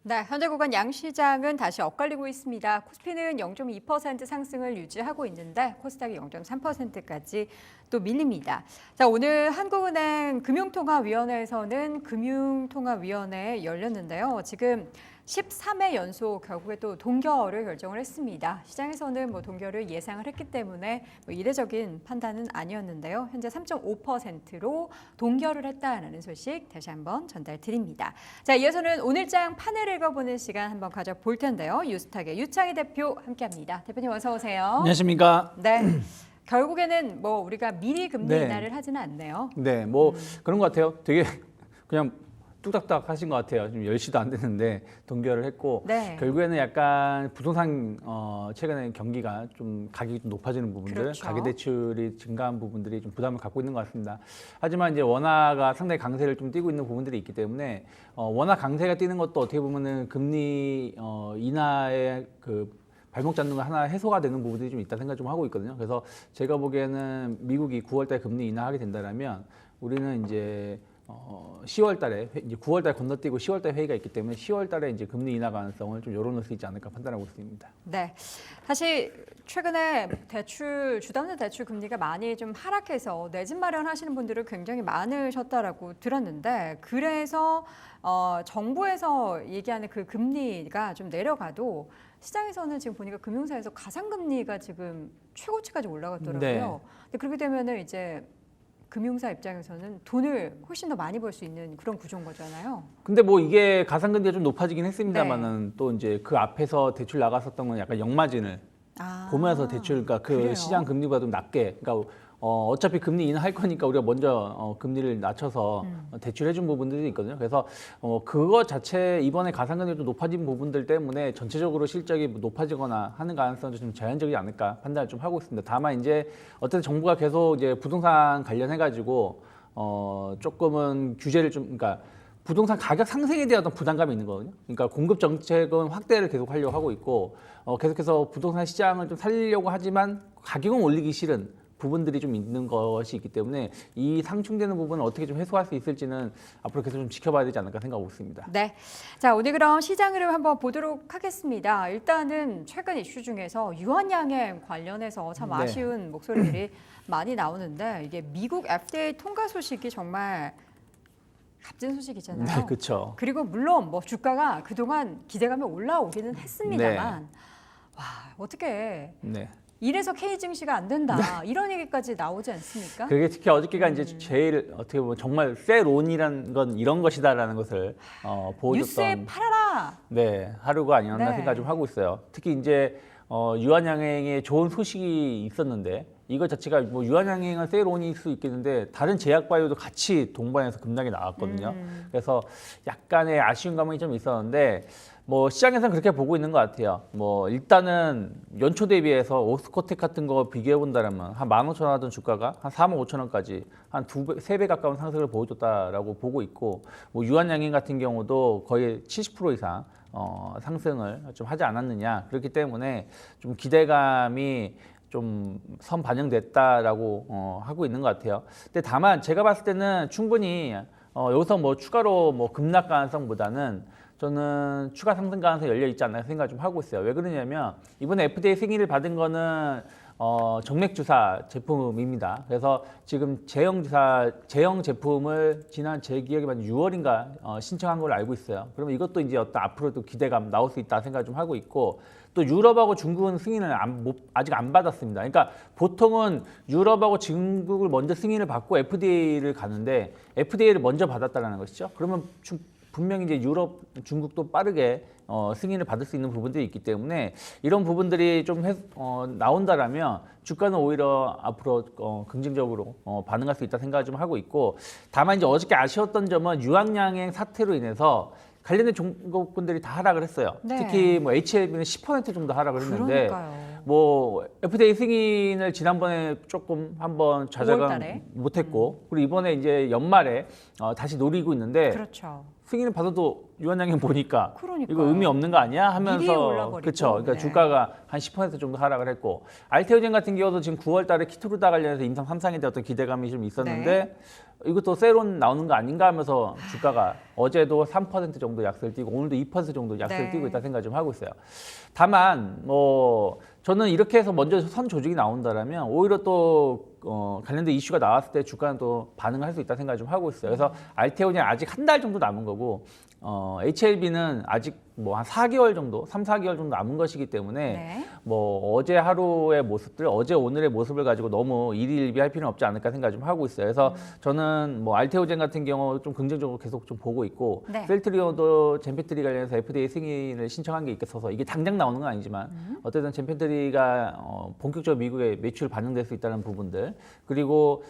네, 현재 구간 양시장은 다시 엇갈리고 있습니다. 코스피는 0.2% 상승을 유지하고 있는데 코스닥이 0.3%까지 또 밀립니다. 자, 오늘 한국은행 금융통화위원회에서는 금융통화위원회 열렸는데요. 지금 13회 연속 결국에 또 동결을 결정을 했습니다. 시장에서는 동결을 예상을 했기 때문에 이례적인 판단은 아니었는데요. 현재 3.5%로 동결을 했다는 소식 다시 한번 전달드립니다. 자, 이어서는 오늘장 판을 읽어보는 시간 한번 가져볼 텐데요. 유스탁의 유창희 대표 함께합니다. 대표님 어서 오세요. 안녕하십니까? 네. 결국에는 우리가 미리 금리 네. 인하를 하지는 않네요. 네, 그런 것 같아요. 되게 그냥 뚝딱딱 하신 것 같아요. 지금 10시도 안 됐는데 동결을 했고 네. 결국에는 약간 부동산 최근에 경기가 좀 가격이 좀 높아지는 부분들, 그렇죠. 가계대출이 증가한 부분들이 좀 부담을 갖고 있는 것 같습니다. 하지만 이제 원화가 상당히 강세를 좀 띠고 있는 부분들이 있기 때문에 원화 강세가 띄는 것도 어떻게 보면은 금리 인하의 발목 잡는 거 하나 해소가 되는 부분들이 좀 있다 생각 좀 하고 있거든요. 그래서 제가 보기에는 미국이 9월달에 금리 인하하게 된다면 우리는 이제 10월달에 이제 9월달 건너뛰고 10월달 회의가 있기 때문에 10월달에 이제 금리 인하 가능성을 좀 열어놓을 수 있지 않을까 판단하고 있습니다. 네, 사실 최근에 주담대 대출 금리가 많이 좀 하락해서 내 집 마련하시는 분들은 굉장히 많으셨다라고 들었는데 그래서 정부에서 얘기하는 그 금리가 좀 내려가도 시장에서는 지금 보니까 금융사에서 가상금리가 지금 최고치까지 올라갔더라고요. 네. 근데 그렇게 되면은 이제 금융사 입장에서는 돈을 훨씬 더 많이 벌 수 있는 그런 구조인 거잖아요. 근데 이게 가상금리가 좀 높아지긴 했습니다만은 또 이제 그 앞에서 대출 나갔었던 건 약간 역마진을 보면서 대출, 그러니까 그래요? 시장 금리보다 좀 낮게, 그러니까 어차피 금리 인하할 거니까 우리가 먼저 금리를 낮춰서 대출해준 부분들이 있거든요. 그래서 그거 자체 이번에 가상금리가 좀 높아진 부분들 때문에 전체적으로 실적이 높아지거나 하는 가능성도 좀 제한적이지 않을까 판단을 좀 하고 있습니다. 다만 이제 어쨌든 정부가 계속 이제 부동산 관련해가지고 조금은 규제를 좀, 그러니까 부동산 가격 상승에 대한 어떤 부담감이 있는 거거든요. 그러니까 공급 정책은 확대를 계속 하려고 하고 있고 계속해서 부동산 시장을 좀 살리려고 하지만 가격은 올리기 싫은 부분들이 좀 있는 것이 있기 때문에 이 상충되는 부분을 어떻게 좀 해소할 수 있을지는 앞으로 계속 좀 지켜봐야 되지 않을까 생각하고 있습니다. 네, 자 오늘 그럼 시장 흐름 한번 보도록 하겠습니다. 일단은 최근 이슈 중에서 유한양행 관련해서 참 네. 아쉬운 목소리들이 많이 나오는데 이게 미국 FDA 통과 소식이 정말 값진 소식이잖아요. 네, 그렇죠. 그리고 물론 주가가 그동안 기대감이 올라오기는 했습니다만 와 어떻게 네. 이래서 K 증시가 안 된다 이런 얘기까지 나오지 않습니까? 그게 특히 어저께가 이제 제일 어떻게 보면 정말 셀온이라는 건 이런 것이다라는 것을 뉴스에 보여줬던 팔아라. 네, 하루가 아니었나 네. 생각 좀 하고 있어요. 특히 이제 유한양행에 좋은 소식이 있었는데 이거 자체가 유한양행은 세일온일 수 있겠는데 다른 제약바이오도 같이 동반해서 급락이 나왔거든요. 그래서 약간의 아쉬운 감이 좀 있었는데 시장에서는 그렇게 보고 있는 것 같아요. 일단은 연초 대비해서 옥스코텍 같은 거 비교해 본다면 한 15,000원 하던 주가가 한 45,000원까지 한 2배, 3배 가까운 상승을 보여줬다라고 보고 있고 유한양행 같은 경우도 거의 70% 이상 상승을 좀 하지 않았느냐. 그렇기 때문에 좀 기대감이 좀 선 반영됐다라고 하고 있는 것 같아요. 근데 다만 제가 봤을 때는 충분히 여기서 추가로 급락 가능성보다는 저는 추가 상승 가능성이 열려 있지 않나 생각 좀 하고 있어요. 왜 그러냐면 이번에 FDA 승인을 받은 거는 정맥 주사 제품입니다. 그래서 지금 제형 제품을 지난 제 기억에 맞는 6월인가 신청한 걸로 알고 있어요. 그러면 이것도 이제 어떤 앞으로도 기대감 나올 수 있다 생각 좀 하고 있고 또 유럽하고 중국은 승인을 아직 안 받았습니다. 그러니까 보통은 유럽하고 중국을 먼저 승인을 받고 FDA를 가는데 FDA를 먼저 받았다는 것이죠. 그러면 분명히 이제 유럽, 중국도 빠르게 승인을 받을 수 있는 부분들이 있기 때문에 이런 부분들이 좀 나온다라면 주가는 오히려 앞으로 긍정적으로 반응할 수 있다 생각을 좀 하고 있고 다만 이제 어저께 아쉬웠던 점은 유한양행 사태로 인해서 관련된 종목군들이 다 하락을 했어요. 네. 특히 HLB는 10% 정도 하락을 했는데 그러니까요. FDA 승인을 지난번에 조금 한번 5월 좌절감 달에. 못했고 그리고 이번에 이제 연말에 다시 노리고 있는데 그렇죠. 승인을 받아도 유한양행 보니까 그러니까요. 이거 의미 없는 거 아니야 미리 하면서 올라버리고. 그렇죠. 그러니까 네. 주가가 한 10% 정도 하락을 했고 알테오젠 같은 경우도 지금 9월달에 키트루다 관련해서 임상 3상에 대한 어떤 기대감이 좀 있었는데 이것도 세론 나오는 거 아닌가 하면서 주가가 어제도 3% 정도 약세를 띄고 오늘도 2% 정도 약세를 네. 띄고 있다 생각 좀 하고 있어요. 다만 뭐 저는 이렇게 해서 먼저 선 조직이 나온다라면 오히려 또 관련된 이슈가 나왔을 때 주가는 또 반응을 할 수 있다 생각 좀 하고 있어요. 그래서 알테오젠 아직 한 달 정도 남은 거고 HLB는 아직 뭐 한 4개월 정도, 3, 4개월 정도 남은 것이기 때문에 네. 뭐 어제 하루의 모습들, 어제 오늘의 모습을 가지고 너무 일희일비할 필요는 없지 않을까 생각 좀 하고 있어요. 그래서 저는 뭐 알테오젠 같은 경우 좀 긍정적으로 계속 좀 보고 있고 네. 셀트리온도 젠펜트리 관련해서 FDA 승인을 신청한 게 있어서 이게 당장 나오는 건 아니지만 어쨌든 젠펜트리가 본격적으로 미국에 매출 반영될 수 있다는 부분들 그리고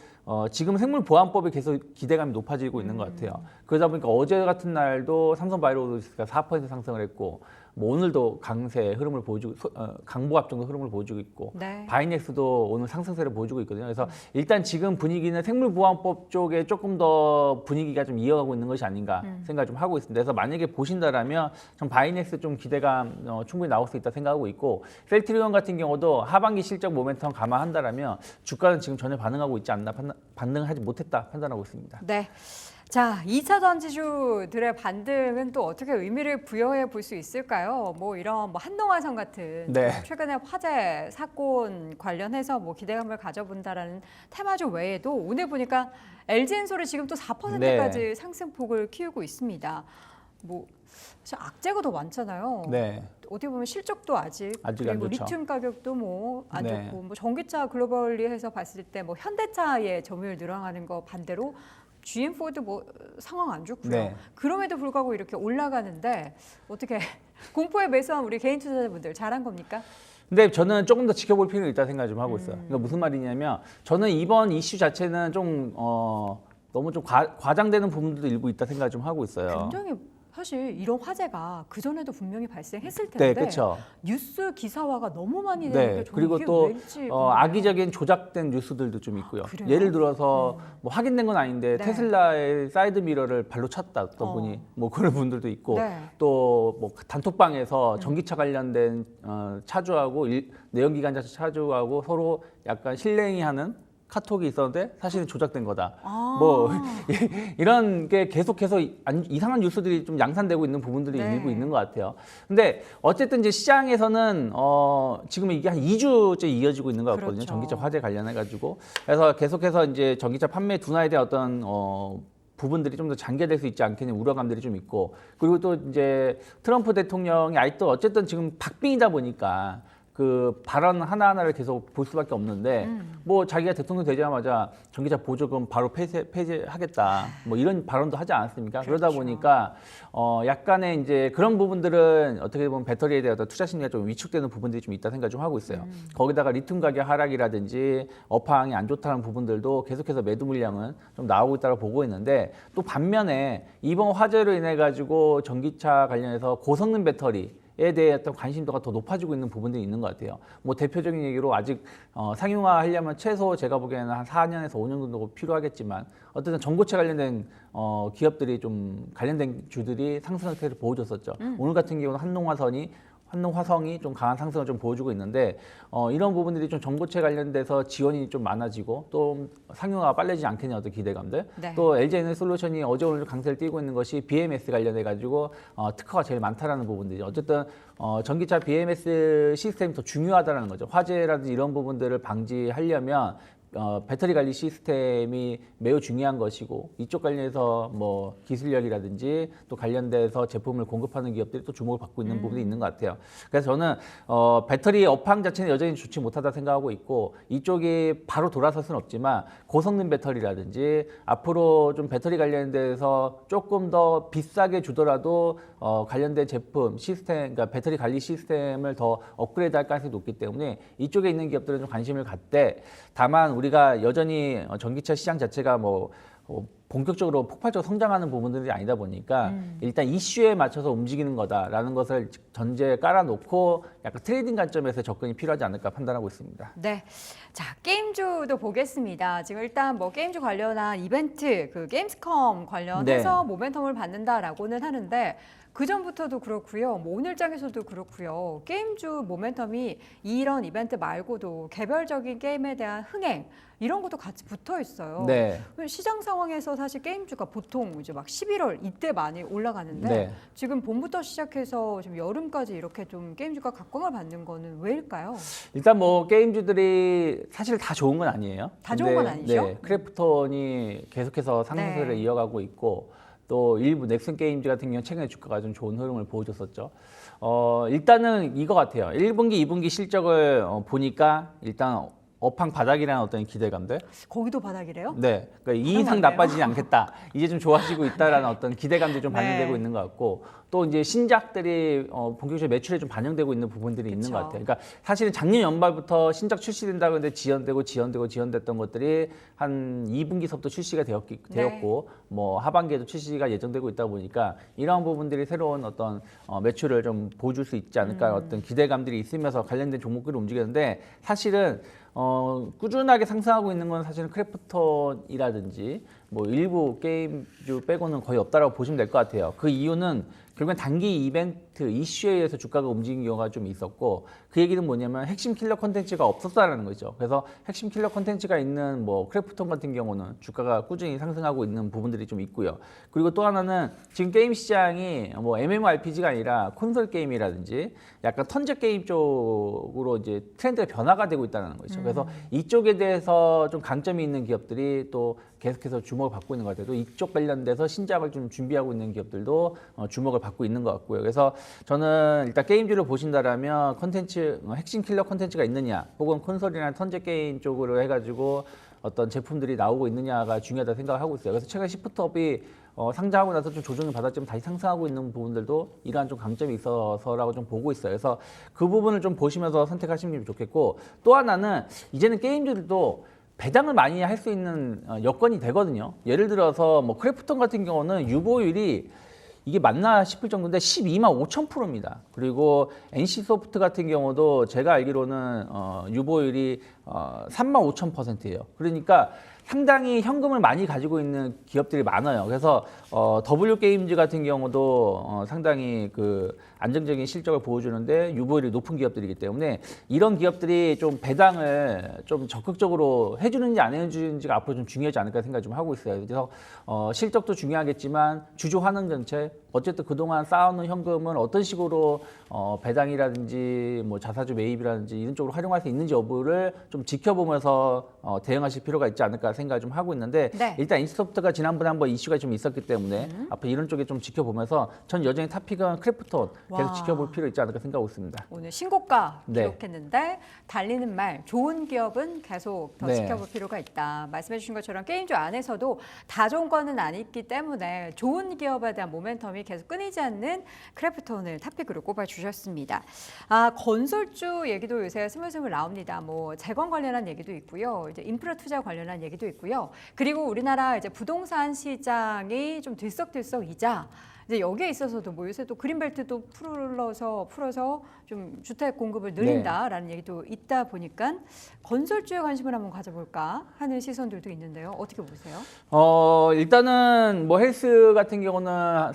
지금 생물보안법에 계속 기대감이 높아지고 있는 것 같아요. 그러다 보니까 어제 같은 날도 삼성바이오로직스가 4% 상승을 했고 뭐 오늘도 강세 흐름을 보여주고 강보합 정도 흐름을 보여주고 있고 네. 바이넥스도 오늘 상승세를 보여주고 있거든요. 그래서 일단 지금 분위기는 생물보안법 쪽에 조금 더 분위기가 좀 이어가고 있는 것이 아닌가 생각 좀 하고 있습니다. 그래서 만약에 보신다라면 전 바이넥스 좀 기대감 충분히 나올 수 있다 생각하고 있고 셀트리온 같은 경우도 하반기 실적 모멘텀 감안한다라면 주가는 지금 전혀 반응하고 있지 않나 반등하지 못했다 판단하고 있습니다. 네. 자, 2차 전지주들의 반등은 또 어떻게 의미를 부여해 볼 수 있을까요? 뭐 이런 뭐 한동화성 같은 네. 최근에 화재 사건 관련해서 뭐 기대감을 가져본다라는 테마주 외에도 오늘 보니까 LG엔솔이 지금 또 4%까지 상승폭을 키우고 있습니다. 뭐 사실 악재가 더 많잖아요. 네. 어떻게 보면 실적도 아직 안 그리고 좋죠. 리튬 가격도 뭐 안 네. 좋고 뭐 전기차 글로벌리해서 봤을 때 뭐 현대차의 점유율 늘어나는 거 반대로 GM 포드 뭐 상황 안 좋고요. 네. 그럼에도 불구하고 이렇게 올라가는데 어떻게 공포에 매수한 우리 개인 투자자분들 잘한 겁니까? 근데 저는 조금 더 지켜볼 필요가 있다 생각 좀 하고 있어요. 그러니까 무슨 말이냐면 저는 이번 이슈 자체는 좀 너무 좀 과장되는 부분들도 일부 있다 생각 좀 하고 있어요. 굉장히 사실 이런 화재가 그 전에도 분명히 발생했을 네, 텐데 그렇죠. 뉴스 기사화가 너무 많이 되는 네, 게 저는 그리고 이게 또 왠지 궁금해요. 악의적인 조작된 뉴스들도 좀 있고요. 그래요? 예를 들어서 뭐 확인된 건 아닌데 네. 테슬라의 사이드 미러를 발로 찼다 어떤 분이 뭐 그런 분들도 있고 네. 또 뭐 단톡방에서 전기차 관련된 차주하고 내연기관차 차주하고 서로 약간 실랭이하는 카톡이 있었는데 사실은 조작된 거다. 아. 뭐 이런 게 계속해서 이상한 뉴스들이 좀 양산되고 있는 부분들이 네. 일부 있는 것 같아요. 근데 어쨌든 이제 시장에서는 지금 이게 한 2주째 이어지고 있는 것 같거든요. 그렇죠. 전기차 화재 관련해 가지고. 그래서 계속해서 이제 전기차 판매 둔화에 대한 어떤 부분들이 좀 더 장기화될 수 있지 않겠냐 우려감들이 좀 있고 그리고 또 이제 트럼프 대통령이 아직도 어쨌든 지금 박빙이다 보니까 그 발언 하나하나를 계속 볼 수밖에 없는데 뭐 자기가 대통령 되자마자 전기차 보조금 바로 폐지하겠다 뭐 이런 발언도 하지 않았습니까? 그렇죠. 그러다 보니까 약간의 이제 그런 부분들은 어떻게 보면 배터리에 대한 어떤 투자 심리가 좀 위축되는 부분들이 좀 있다 생각 좀 하고 있어요. 거기다가 리튬 가격 하락이라든지 업황이 안 좋다는 부분들도 계속해서 매도 물량은 좀 나오고 있다고 보고 있는데 또 반면에 이번 화재로 인해 가지고 전기차 관련해서 고성능 배터리에 대해 어떤 관심도가 더 높아지고 있는 부분들이 있는 것 같아요. 뭐 대표적인 얘기로 아직 상용화하려면 최소 제가 보기에는 한 4년에서 5년 정도 필요하겠지만 어쨌든 전고체 관련된 기업들이 좀 관련된 주들이 상승 형태를 보여줬었죠. 오늘 같은 경우는 한농화성이 좀 강한 상승을 좀 보여주고 있는데 이런 부분들이 좀 전고체 관련돼서 지원이 좀 많아지고 또 상용화가 빨라지지 않겠냐 어떤 기대감들 네. 또 LG에너솔루션이 어제 오늘 강세를 띠고 있는 것이 BMS 관련해 가지고 특허가 제일 많다라는 부분들이 어쨌든 전기차 BMS 시스템이 더 중요하다는 거죠. 화재라든지 이런 부분들을 방지하려면 배터리 관리 시스템이 매우 중요한 것이고 이쪽 관련해서 뭐 기술력이라든지 또 관련돼서 제품을 공급하는 기업들이 또 주목을 받고 있는 부분이 있는 것 같아요. 그래서 저는 배터리 업황 자체는 여전히 좋지 못하다 생각하고 있고 이쪽이 바로 돌아설 수는 없지만 고성능 배터리라든지 앞으로 좀 배터리 관련돼서 조금 더 비싸게 주더라도 관련된 제품 시스템, 그러니까 배터리 관리 시스템을 더 업그레이드할 가능성이 높기 때문에 이쪽에 있는 기업들은 좀 관심을 갖되 다만 우리가 여전히 전기차 시장 자체가 뭐 본격적으로 폭발적으로 성장하는 부분들이 아니다 보니까 일단 이슈에 맞춰서 움직이는 거다라는 것을 전제에 깔아놓고 약간 트레이딩 관점에서 접근이 필요하지 않을까 판단하고 있습니다. 네. 자, 게임주도 보겠습니다. 지금 일단 뭐 게임주 관련한 이벤트, 그 게임스컴 관련해서 모멘텀을 받는다라고는 하는데 그 전부터도 그렇고요. 뭐 오늘장에서도 그렇고요. 게임주 모멘텀이 이런 이벤트 말고도 개별적인 게임에 대한 흥행 이런 것도 같이 붙어 있어요. 네. 시장 상황에서 사실 게임주가 보통 이제 막 11월 이때 많이 올라가는데 네. 지금 봄부터 시작해서 지금 여름까지 이렇게 좀 게임주가 각광을 받는 거는 왜일까요? 일단 뭐 게임주들이 사실 다 좋은 건 아니에요. 다 좋은 건 아니죠? 네, 크래프톤이 계속해서 상승세를 네. 이어가고 있고 또 일부 넥슨 게임즈 같은 경우 최근에 주가가 좀 좋은 흐름을 보여줬었죠. 일단은 이거 같아요. 1분기, 2분기 실적을 보니까 일단 업황 바닥이라는 어떤 기대감들. 거기도 바닥이래요? 네, 그러니까 이 이상 바닥이네요. 나빠지지 않겠다. 이제 좀 좋아지고 있다라는 어떤 기대감들이 좀 반영되고 네. 있는 것 같고 또 이제 신작들이 본격적으로 매출에 좀 반영되고 있는 부분들이 있는 것 그쵸. 같아요. 그러니까 사실은 작년 연말부터 신작 출시된다고 했는데 지연됐던 것들이 한 2분기서부터 출시가 되었고 뭐 하반기에도 출시가 예정되고 있다 보니까 이러한 부분들이 새로운 어떤 매출을 좀 보여줄 수 있지 않을까 어떤 기대감들이 있으면서 관련된 종목들을 움직이는데 사실은 꾸준하게 상승하고 있는 건 사실은 크래프톤이라든지 뭐 일부 게임주 빼고는 거의 없다라고 보시면 될 것 같아요. 그 이유는 결국엔 단기 이벤트 이슈에 의해서 주가가 움직인 경우가 좀 있었고 그 얘기는 뭐냐면 핵심 킬러 콘텐츠가 없었다라는 거죠. 그래서 핵심 킬러 콘텐츠가 있는 뭐 크래프톤 같은 경우는 주가가 꾸준히 상승하고 있는 부분들이 좀 있고요. 그리고 또 하나는 지금 게임 시장이 뭐 MMORPG가 아니라 콘솔 게임이라든지 약간 턴제 게임 쪽으로 이제 트렌드가 변화가 되고 있다는 거죠. 그래서 이쪽에 대해서 좀 강점이 있는 기업들이 또 계속해서 주목을 받고 있는 것 같아요. 또 이쪽 관련돼서 신작을 좀 준비하고 있는 기업들도 주목을 받고 있는 것 같고요. 그래서 저는 일단 게임주를 보신다라면 콘텐츠 핵심 킬러 콘텐츠가 있느냐, 혹은 콘솔이나 턴제 게임 쪽으로 해가지고 어떤 제품들이 나오고 있느냐가 중요하다 생각하고 있어요. 그래서 최근 시프트업이 상장하고 나서 좀 조정을 받았지만 다시 상승하고 있는 부분들도 이러한 좀 강점이 있어서라고 좀 보고 있어요. 그래서 그 부분을 좀 보시면서 선택하시면 좀 좋겠고 또 하나는 이제는 게임들도 배당을 많이 할 수 있는 여건이 되거든요. 예를 들어서 뭐 크래프톤 같은 경우는 유보율이 이게 맞나 싶을 정도인데 12만 5천%입니다. 그리고 NC소프트 같은 경우도 제가 알기로는 유보율이 3만 5천%예요. 그러니까 상당히 현금을 많이 가지고 있는 기업들이 많아요. 그래서 W게임즈 같은 경우도 상당히 그 안정적인 실적을 보여주는데 유보율이 높은 기업들이기 때문에 이런 기업들이 좀 배당을 좀 적극적으로 해주는지 안 해주는지가 앞으로 좀 중요하지 않을까 생각 좀 하고 있어요. 그래서 실적도 중요하겠지만 주주 환원 정책, 어쨌든 그동안 쌓아놓은 현금을 어떤 식으로 배당이라든지 뭐 자사주 매입이라든지 이런 쪽으로 활용할 수 있는지 여부를 좀 지켜보면서 대응하실 필요가 있지 않을까 생각을 좀 하고 있는데 네. 일단 인스소프트가 지난번에 한번 이슈가 좀 있었기 때문에 앞으로 이런 쪽에 좀 지켜보면서 전 여전히 탑픽은 크래프톤 계속 와. 지켜볼 필요 있지 않을까 생각하고 있습니다. 오늘 신고가 네. 기록했는데 달리는 말 좋은 기업은 계속 더 네. 지켜볼 필요가 있다. 말씀해 주신 것처럼 게임주 안에서도 다 좋은 거는 아니기 때문에 좋은 기업에 대한 모멘텀이 계속 끊이지 않는 크래프톤을 탑픽으로 꼽아주셨습니다. 건설주 얘기도 요새 스물스물 나옵니다. 뭐 재건 관련한 얘기도 있고요. 이제 인프라 투자 관련한 얘기도 있고요. 그리고 우리나라 이제 부동산 시장이 좀 들썩들썩이자 이제 여기에 있어서도 뭐 요새 또 그린벨트도 풀어서 좀 주택 공급을 늘린다라는 얘기도 있다 보니까 건설주에 관심을 한번 가져볼까 하는 시선들도 있는데요. 어떻게 보세요? 일단은 뭐 헬스 같은 경우는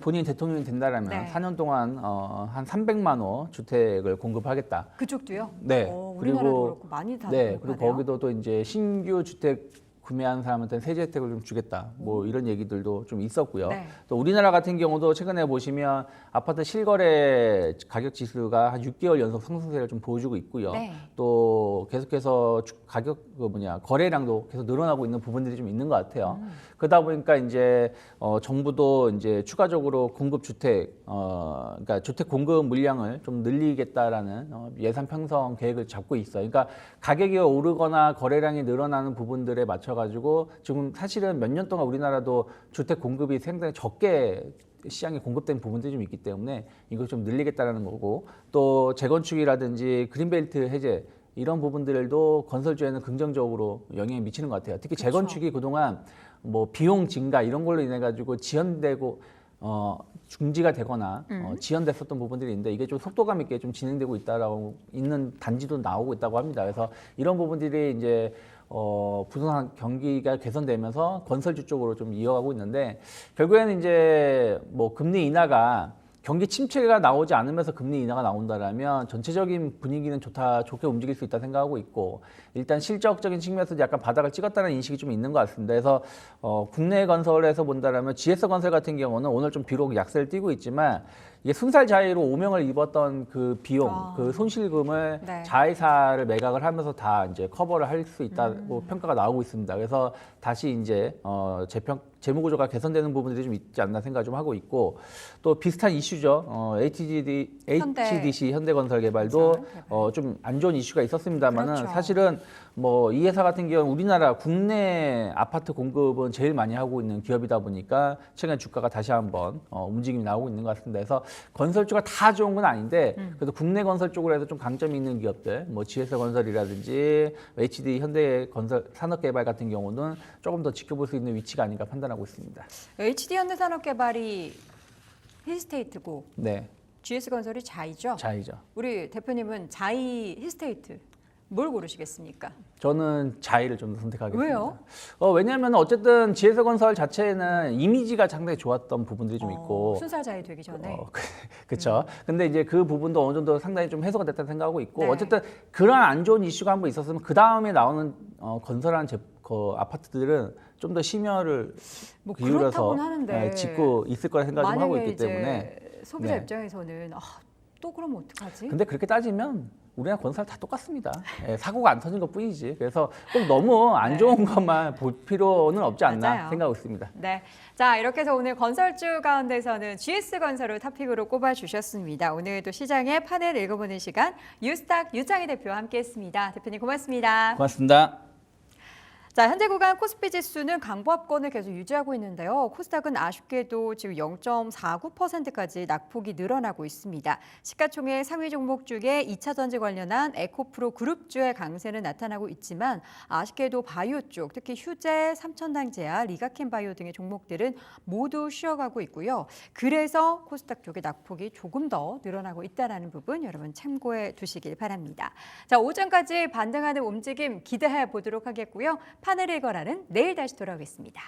본인이 대통령이 된다라면 네. 4년 동안 한 300만 호 주택을 공급하겠다. 그쪽도요? 네. 우리나라도 그렇고 많이 다 네. 공급하네요. 그리고 거기도 또 이제 신규 주택 구매한 사람한테 세제 혜택을 좀 주겠다. 뭐 이런 얘기들도 좀 있었고요. 네. 또 우리나라 같은 경우도 최근에 보시면 아파트 실거래 가격 지수가 한 6개월 연속 상승세를 좀 보여주고 있고요. 네. 또 계속해서 가격 거래량도 계속 늘어나고 있는 부분들이 좀 있는 것 같아요. 그러다 보니까 이제 정부도 이제 추가적으로 공급 주택, 그러니까 주택 공급 물량을 좀 늘리겠다라는 예산 편성 계획을 잡고 있어요. 그러니까 가격이 오르거나 거래량이 늘어나는 부분들에 맞춰가지고 지금 사실은 몇 년 동안 우리나라도 주택 공급이 상당히 적게 시장에 공급된 부분들이 좀 있기 때문에 이걸 좀 늘리겠다라는 거고 또 재건축이라든지 그린벨트 해제 이런 부분들도 건설주에는 긍정적으로 영향을 미치는 것 같아요. 특히 재건축이 그동안 뭐 비용 증가 이런 걸로 인해 가지고 지연되고 중지가 되거나 지연됐었던 부분들이 있는데 이게 좀 속도감 있게 좀 진행되고 있다라고 있는 단지도 나오고 있다고 합니다. 그래서 이런 부분들이 이제 부동산 경기가 개선되면서 건설주 쪽으로 좀 이어가고 있는데 결국에는 이제 뭐 금리 인하가 경기 침체가 나오지 않으면서 금리 인하가 나온다라면 전체적인 분위기는 좋게 움직일 수 있다 생각하고 있고 일단 실적적인 측면에서 약간 바닥을 찍었다는 인식이 좀 있는 것 같습니다. 그래서 국내 건설에서 본다라면 GS건설 같은 경우는 오늘 좀 비록 약세를 띠고 있지만 이게 순살 자회로 오명을 입었던 그 비용, 그 손실금을 네. 자회사를 매각을 하면서 다 이제 커버를 할 수 있다고 평가가 나오고 있습니다. 그래서 다시 이제 재무구조가 개선되는 부분들이 좀 있지 않나 생각 좀 하고 있고 또 비슷한 이슈죠. HDC 현대건설개발도 좀 안 좋은 이슈가 있었습니다만은 그렇죠. 사실은 뭐 이 회사 같은 경우는 우리나라 국내 아파트 공급은 제일 많이 하고 있는 기업이다 보니까 최근 주가가 다시 한번 움직임이 나오고 있는 것 같습니다. 그래서 건설주가 다 좋은 건 아닌데 그래도 국내 건설 쪽으로 해서 좀 강점이 있는 기업들, 뭐 GS건설이라든지 HD 현대건설 산업개발 같은 경우는 조금 더 지켜볼 수 있는 위치가 아닌가 판단하고 있습니다. HD 현대산업개발이 힐스테이트고 네, GS건설이 자이죠. 자이죠. 우리 대표님은 자이 힐스테이트 뭘 고르시겠습니까? 저는 자이를 좀 더 선택하겠습니다. 왜요? 왜냐하면 어쨌든 GS건설 자체는 이미지가 상당히 좋았던 부분들이 좀 있고 순살 자이 되기 전에 그렇죠. 근데 이제 그 부분도 어느 정도 상당히 좀 해소가 됐다고 생각하고 있고 네. 어쨌든 그러한 안 좋은 이슈가 한번 있었으면 그 다음에 나오는 건설한 아파트들은 좀 더 심혈을 뭐 기울여서 그렇다고는 하는데 짓고 있을 거라 생각 좀 하고 만약에 있기 이제 때문에 소비자 네. 입장에서는 또 그러면 어떡하지? 근데 그렇게 따지면 우리나라 건설 다 똑같습니다. 사고가 안 터진 것 뿐이지. 그래서 꼭 너무 안 좋은 것만 볼 필요는 없지 않나 맞아요. 생각하고 있습니다. 네, 자 이렇게 해서 오늘 건설주 가운데서는 GS건설을 탑픽으로 꼽아주셨습니다. 오늘도 시장의 판을 읽어보는 시간 유스탁 유창희 대표와 함께했습니다. 대표님 고맙습니다. 고맙습니다. 자, 현재 구간 코스피 지수는 강보합권을 계속 유지하고 있는데요. 코스닥은 아쉽게도 지금 0.49%까지 낙폭이 늘어나고 있습니다. 시가총액 상위 종목 중에 2차 전지 관련한 에코프로 그룹주의 강세는 나타나고 있지만 아쉽게도 바이오 쪽, 특히 휴재, 삼천당제약, 리가켄 바이오 등의 종목들은 모두 쉬어가고 있고요. 그래서 코스닥 쪽의 낙폭이 조금 더 늘어나고 있다는 부분 여러분 참고해 두시길 바랍니다. 자, 오전까지 반등하는 움직임 기대해 보도록 하겠고요. 판을 읽어라는 내일 다시 돌아오겠습니다.